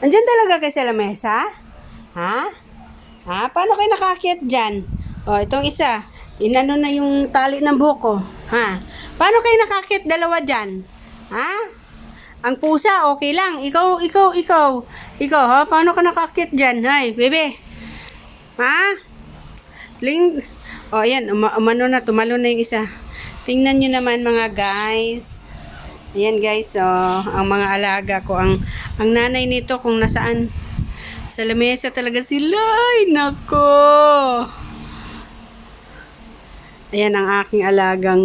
Andyan talaga kayo sa lamesa? Ha? Ha? Paano kayo nakaakyat dyan? O, itong isa. Inano na yung tali ng buhok ko. Ha? Paano kayo nakaakyat dalawa dyan? Ha? Ang pusa, okay lang. Ikaw, ha? Paano ka nakaakyat dyan? Hay, bebe. Ha? O, ayan. Tumalo na yung isa. Tingnan nyo naman mga guys. Ayan guys, so, ang mga alaga ko, ang nanay nito kung nasaan. Sa lamesa talaga sila. Ay, nako. Ayan ang aking alagang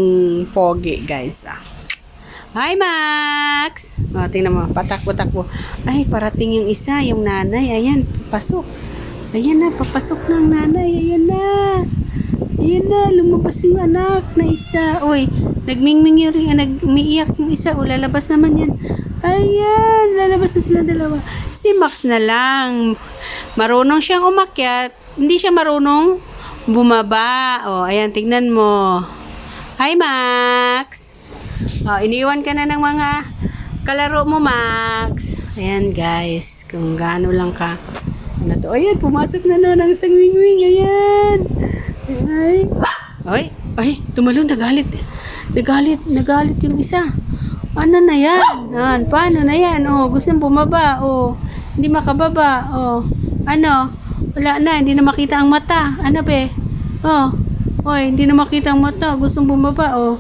pogi guys. Hi Max! O, tingnan mo, patakbo-takbo. Ay, parating yung isa, yung nanay. Ayan, papasok. Ayan na, papasok na ang nanay. Ayan na. Ayan na, lumabas yung anak na isa. Uy, nagmingming yung ring, umiiyak yung isa. O, lalabas naman yan. Ayan, lalabas na sila dalawa. Si Max na lang. Marunong siyang umakyat. Hindi siya marunong bumaba. O, ayan, tignan mo. Hi, Max. O, iniwan ka na ng mga kalaro mo, Max. Ayan, guys. Kung gaano lang ka. Ano to? Ayan, pumasok na naman ang isang wing-wing. Ayan. Ay, tumalon, nagalit yung isa. Ano na yan? Paano na yan? Oh, gusto bumaba. Oh, hindi makababa. Oh, ano? Wala na, hindi na makita ang mata. Ano be? Oh, oy, hindi na makita ang mata. Gusto bumaba. Oh,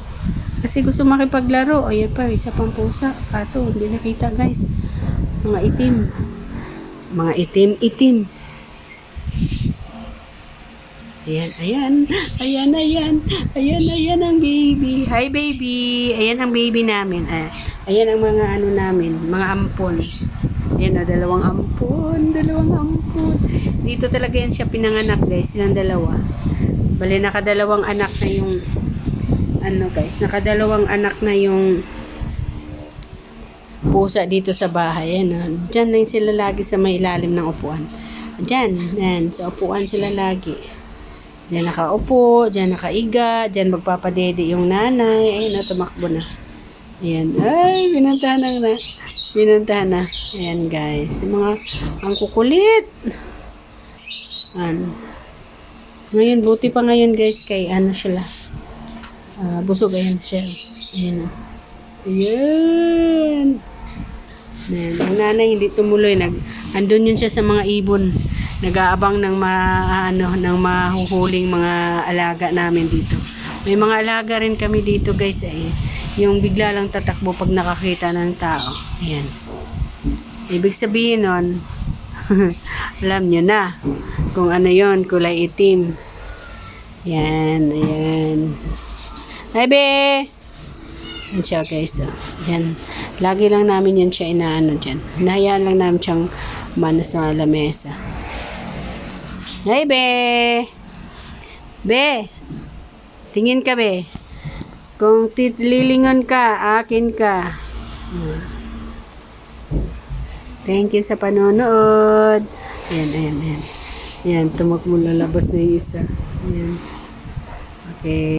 kasi gusto makipaglaro. Ayan pa, isa pang pusa. Kaso, hindi nakita guys. Mga itim. Ayan ang baby. Hi baby. Ayan ang baby namin. Ayan ang mga ano namin, mga ampon. Ayan o, dalawang ampon. Dito talaga yan siya pinanganak guys, silang dalawa. Bali, nakadalawang anak na yung nakadalawang anak na yung pusa dito sa bahay. Ayan, dyan lang sila lagi sa may ilalim ng upuan. Dyan, sa upuan sila lagi. Diyan nakaupo, diyan nakaiga, diyan magpapadede yung nanay. Ayun, tumakbo na. Ayan. Ay, binantahan na. Ayan, guys. Yung mga, ang kukulit. Ngayon, buti pa ngayon, guys, kay ano sila. Busog, ayan siya. Ayan. Ayan. Ang nanay hindi tumuloy. Andun yun siya sa mga ibon. Nag-aabang ng mahuhuling mga alaga namin dito. May mga alaga rin kami dito guys yung bigla lang tatakbo pag nakakita ng tao. Ayan. Ibig sabihin nun, alam nyo na kung ano yon, kulay itim. Ayan. Hi be! Yan siya guys. Yan. Lagi lang namin yan siya inaano dyan. Hinahayaan lang namin siyang mano sa lamesa. Hey, be! Be! Tingin ka, be. Kung lilingon ka, akin ka. Thank you sa panonood. Ayan. Ayan, tumakbo lalabas na yung isa. Ayan. Okay.